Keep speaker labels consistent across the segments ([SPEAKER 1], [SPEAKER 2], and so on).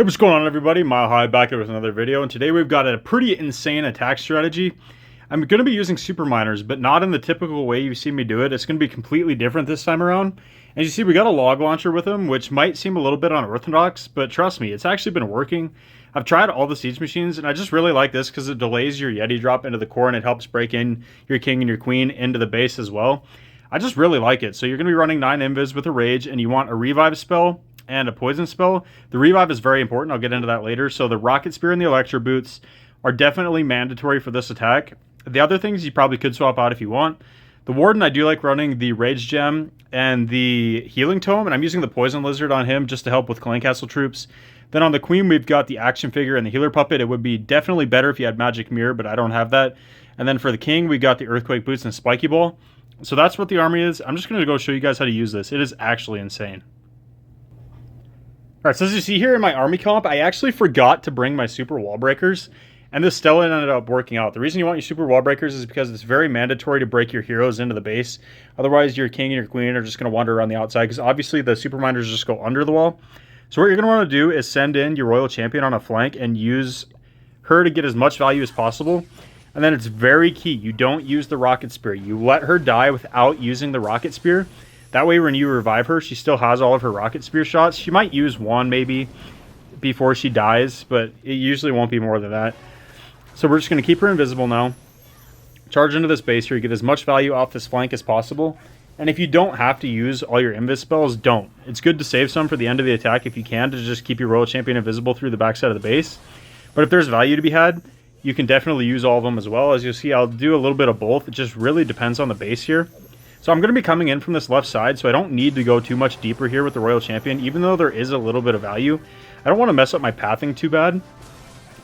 [SPEAKER 1] Hey, what's going on, everybody? Mile High back here with another video, and today we've got a pretty insane attack strategy. I'm going to be using super miners, but not in the typical way you see me do it. It's going to be completely different this time around. As you see, we got a log launcher with them, which might seem a little bit unorthodox, but trust me, it's actually been working. I've tried all the siege machines, and I just really like this because it delays your yeti drop into the core, and it helps break in your king and your queen into the base as well. I just really like it. So you're going to be running 9 invis with a rage, and you want a revive spell and a poison spell. The revive is very important. I'll get into that later. So the rocket spear and the electro boots are definitely mandatory for this attack. The other things you probably could swap out if you want. The warden, I do like running the rage gem and the healing tome, and I'm using the poison lizard on him just to help with clan castle troops. Then on the queen, we've got the action figure and the healer puppet. It would be definitely better if you had magic mirror, but I don't have that. And then for the king, we got the earthquake boots and spiky ball. So that's what the army is. I'm just going to go show you guys how to use this. It is actually insane. Alright, so as you see here in my army comp, I actually forgot to bring my super wall breakers, and this still ended up working out. The reason you want your super wall breakers is because it's very mandatory to break your heroes into the base. Otherwise, your king and your queen are just going to wander around the outside, because obviously the super miners just go under the wall. So what you're going to want to do is send in your royal champion on a flank and use her to get as much value as possible. And then it's very key, you don't use the rocket spear. You let her die without using the rocket spear. That way, when you revive her, she still has all of her rocket spear shots. She might use one, maybe, before she dies, but it usually won't be more than that. So we're just going to keep her invisible now. Charge into this base here. Get as much value off this flank as possible. And if you don't have to use all your invis spells, don't. It's good to save some for the end of the attack if you can, to just keep your royal champion invisible through the backside of the base. But if there's value to be had, you can definitely use all of them as well. As you'll see, I'll do a little bit of both. It just really depends on the base here. So I'm going to be coming in from this left side, so I don't need to go too much deeper here with the Royal Champion, even though there is a little bit of value. I don't want to mess up my pathing too bad.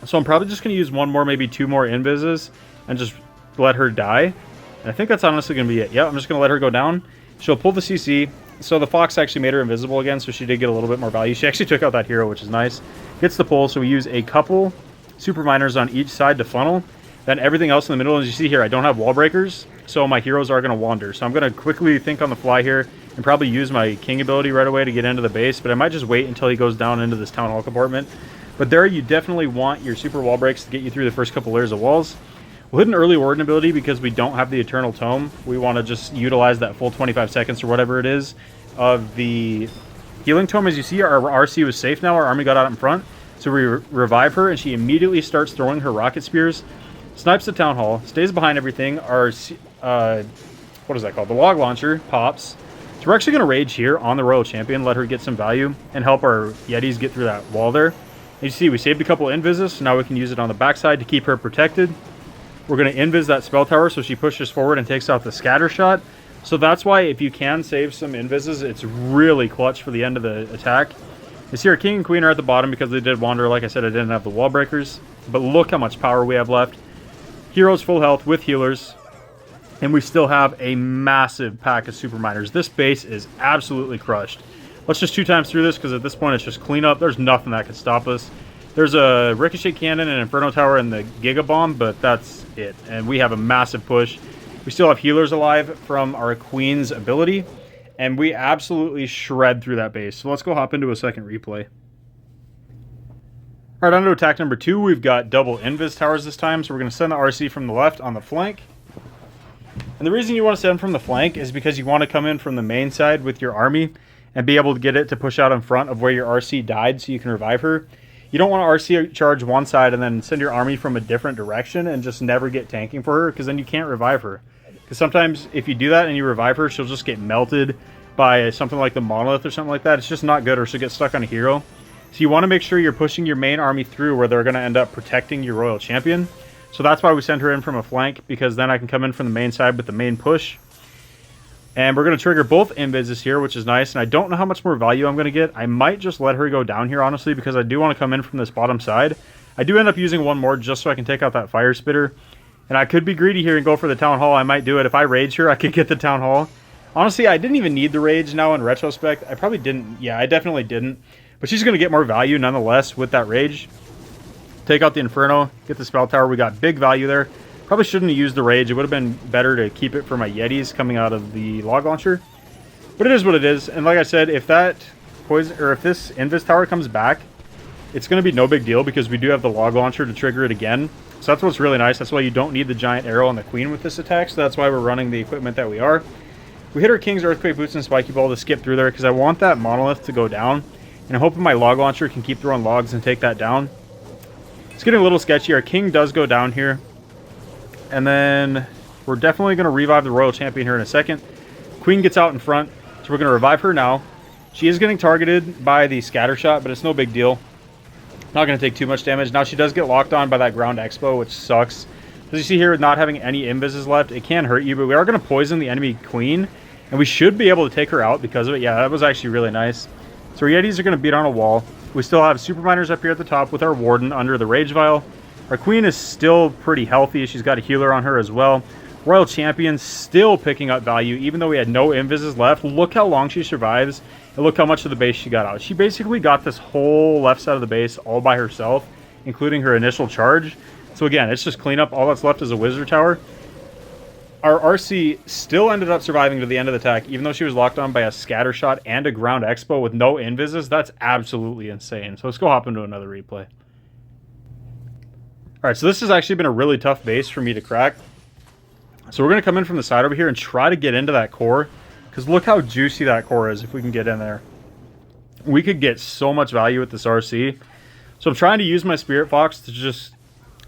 [SPEAKER 1] So I'm probably just going to use one more, maybe 2 more invises, and just let her die. And I think that's honestly going to be it. Yeah, I'm just going to let her go down. She'll pull the CC. So the fox actually made her invisible again, so she did get a little bit more value. She actually took out that hero, which is nice. Gets the pull, so we use a couple super miners on each side to funnel. Then everything else in the middle, as you see here, I don't have wall breakers, so my heroes are going to wander. So I'm going to quickly think on the fly here and probably use my king ability right away to get into the base, but I might just wait until he goes down into this town hall compartment. But there, you definitely want your super wall breaks to get you through the first couple layers of walls. We'll hit an early warden ability because we don't have the eternal tome. We want to just utilize that full 25 seconds or whatever it is of the healing tome. As you see, our RC was safe now. Our army got out in front, so we revive her, and she immediately starts throwing her rocket spears. Snipes the town hall, stays behind everything. Our, what is that called? The log launcher pops. So we're actually going to rage here on the royal champion, let her get some value, and help our yetis get through that wall there. As you see, we saved a couple invises, so now we can use it on the backside to keep her protected. We're going to invis that spell tower so she pushes forward and takes out the scatter shot. So that's why if you can save some invises, it's really clutch for the end of the attack. You see our king and queen are at the bottom because they did wander. Like I said, I didn't have the wall breakers, but look how much power we have left. Heroes full health with healers, and we still have a massive pack of super miners. This base is absolutely crushed. Let's just 2 times through this, because at this point it's just cleanup. There's nothing that could stop us. There's a ricochet cannon, an inferno tower, and the giga bomb, but that's it. And we have a massive push. We still have healers alive from our queen's ability, and we absolutely shred through that base. So let's go hop into a second replay. Alright, on to attack number 2. We've got double invis towers this time, so we're going to send the RC from the left on the flank. And the reason you want to send from the flank is because you want to come in from the main side with your army and be able to get it to push out in front of where your RC died so you can revive her. You don't want to RC charge one side and then send your army from a different direction and just never get tanking for her, because then you can't revive her. Because sometimes if you do that and you revive her, she'll just get melted by something like the monolith or something like that. It's just not good, or she'll get stuck on a hero. So you want to make sure you're pushing your main army through where they're going to end up protecting your royal champion. So that's why we send her in from a flank, because then I can come in from the main side with the main push. And we're going to trigger both invises here, which is nice. And I don't know how much more value I'm going to get. I might just let her go down here, honestly, because I do want to come in from this bottom side. I do end up using one more just so I can take out that fire spitter. And I could be greedy here and go for the town hall. I might do it. If I rage her, I could get the town hall. Honestly, I didn't even need the rage now in retrospect. I probably didn't. Yeah, I definitely didn't. But she's going to get more value nonetheless with that rage. Take out the Inferno, get the spell tower. We got big value there. Probably shouldn't have used the rage. It would have been better to keep it for my yetis coming out of the log launcher. But it is what it is. And like I said, if that poison, or if this invis tower comes back, it's going to be no big deal because we do have the log launcher to trigger it again. So that's what's really nice. That's why you don't need the giant arrow on the queen with this attack. So that's why we're running the equipment that we are. We hit our king's earthquake boots and spiky ball to skip through there because I want that monolith to go down. And I'm hoping my log launcher can keep throwing logs and take that down. It's getting a little sketchy. Our king does go down here. And then we're definitely going to revive the royal champion here in a second. Queen gets out in front. So we're going to revive her now. She is getting targeted by the scatter shot, but it's no big deal. Not going to take too much damage. Now she does get locked on by that ground expo, which sucks. As you see here, with not having any invises left, it can hurt you, but we are going to poison the enemy queen, and we should be able to take her out because of it. Yeah, that was actually really nice. So our yetis are going to beat on a wall. We still have super miners up here at the top with our warden under the rage vial. Our queen is still pretty healthy. She's got a healer on her as well. Royal champion still picking up value, even though we had no invises left. Look how long she survives, and look how much of the base she got out. She basically got this whole left side of the base all by herself, including her initial charge. So again, it's just cleanup. All that's left is a wizard tower. Our RC still ended up surviving to the end of the attack, even though she was locked on by a scatter shot and a ground expo with no invises. That's absolutely insane. So let's go hop into another replay. Alright, so this has actually been a really tough base for me to crack. So we're going to come in from the side over here and try to get into that core. Because look how juicy that core is if we can get in there. We could get so much value with this RC. So I'm trying to use my Spirit Fox to just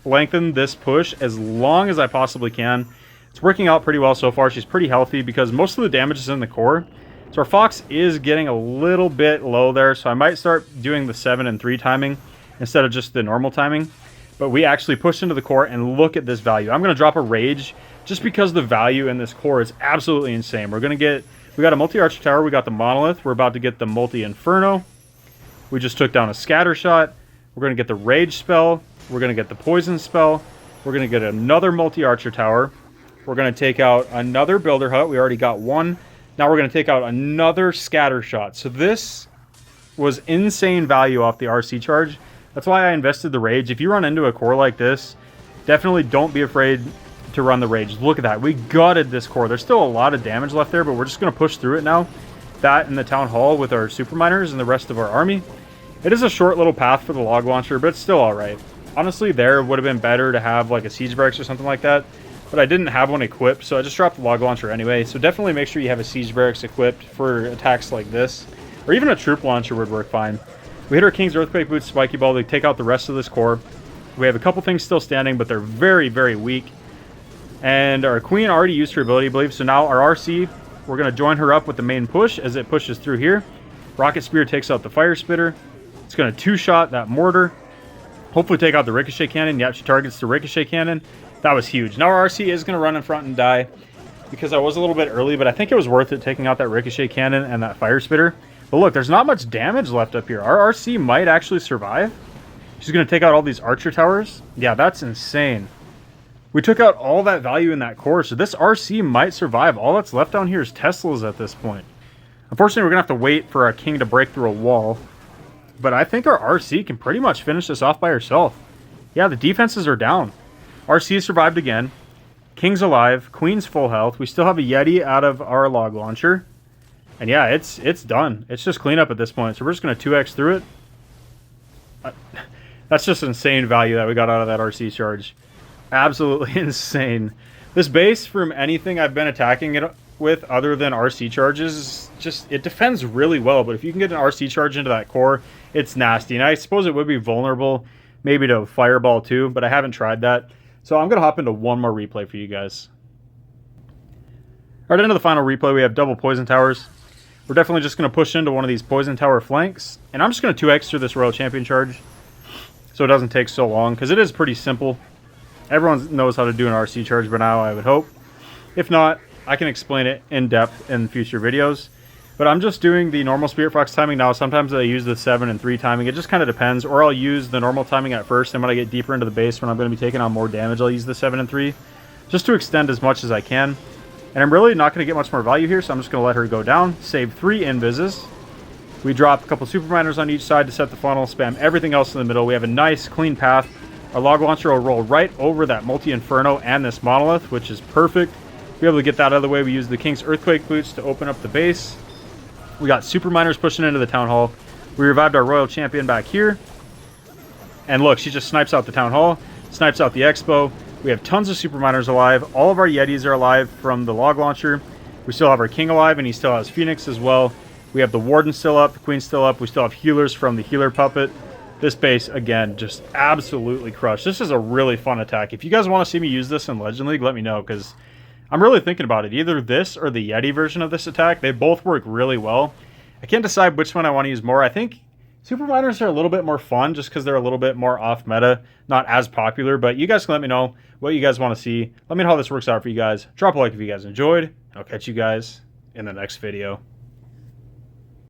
[SPEAKER 1] lengthen this push as long as I possibly can. It's working out pretty well so far. She's pretty healthy because most of the damage is in the core. So our Fox is getting a little bit low there. So I might start doing the 7 and 3 timing instead of just the normal timing. But we actually pushed into the core and look at this value. I'm going to drop a rage just because the value in this core is absolutely insane. We got a multi-archer tower. We got the monolith. We're about to get the multi-inferno. We just took down a scatter shot. We're going to get the rage spell. We're going to get the poison spell. We're going to get another multi-archer tower. We're going to take out another builder hut. We already got one. Now we're going to take out another scatter shot. So this was insane value off the RC charge. That's why I invested the rage. If you run into a core like this, definitely don't be afraid to run the rage. Look at that. We gutted this core. There's still a lot of damage left there, but we're just going to push through it now. That and the town hall with our super miners and the rest of our army. It is a short little path for the log launcher, but it's still alright. Honestly, there would have been better to have like a siege barracks or something like that, but I didn't have one equipped, so I just dropped the log launcher anyway. So definitely make sure you have a siege barracks equipped for attacks like this, or even a troop launcher would work fine. We hit our King's Earthquake Boots, Spiky Ball to take out the rest of this core. We have a couple things still standing, but they're very, very weak. And our Queen already used her ability, I believe, so now our RC, we're going to join her up with the main push as it pushes through here. Rocket Spear takes out the Fire Spitter. It's going to two-shot that mortar. Hopefully take out the Ricochet Cannon. Yep, she targets the Ricochet Cannon. That was huge. Now our RC is going to run in front and die because I was a little bit early, but I think it was worth it taking out that Ricochet Cannon and that Fire Spitter. But look, there's not much damage left up here. Our RC might actually survive. She's going to take out all these archer towers. Yeah, that's insane. We took out all that value in that core, so this RC might survive. All that's left down here is Teslas at this point. Unfortunately, we're going to have to wait for our king to break through a wall. But I think our RC can pretty much finish this off by herself. Yeah, the defenses are down. RC survived again. King's alive. Queen's full health. We still have a Yeti out of our log launcher. And yeah, it's done. It's just cleanup at this point. So we're just going to 2x through it. That's just insane value that we got out of that RC charge. Absolutely insane. This base, from anything I've been attacking it with other than RC charges, it defends really well. But if you can get an RC charge into that core, it's nasty. And I suppose it would be vulnerable maybe to fireball too, but I haven't tried that. So I'm going to hop into one more replay for you guys. All right, into the final replay, we have double poison towers. We're definitely just going to push into one of these poison tower flanks. And I'm just going to 2x through this Royal Champion charge so it doesn't take so long, because it is pretty simple. Everyone knows how to do an RC charge by now, I would hope. If not, I can explain it in depth in future videos. But I'm just doing the normal Spirit Fox timing now. Sometimes I use the 7 and 3 timing. It just kind of depends. Or I'll use the normal timing at first, and when I get deeper into the base, when I'm going to be taking on more damage, I'll use the 7 and 3. Just to extend as much as I can. And I'm really not going to get much more value here, so I'm just going to let her go down. Save 3 invises. We drop a couple super miners on each side to set the funnel. Spam everything else in the middle. We have a nice, clean path. Our log launcher will roll right over that multi-inferno and this monolith, which is perfect. To be able to get that out of the way, we use the King's Earthquake Boots to open up the base. We got super miners pushing into the town hall. We revived our royal champion back here. And look, she just snipes out the Town Hall, snipes out the Expo. We have tons of super miners alive. All of our Yetis are alive from the log launcher. We still have our king alive, and he still has Phoenix as well. We have the warden still up, the queen's still up. We still have healers from the healer puppet. This base, again, just absolutely crushed. This is a really fun attack. If you guys want to see me use this in Legend League, let me know, because I'm really thinking about it. Either this or the Yeti version of this attack. They both work really well. I can't decide which one I want to use more. I think super miners are a little bit more fun just because they're a little bit more off meta, not as popular, but you guys can let me know what you guys want to see. Let me know how this works out for you guys. Drop a like if you guys enjoyed. I'll catch you guys in the next video.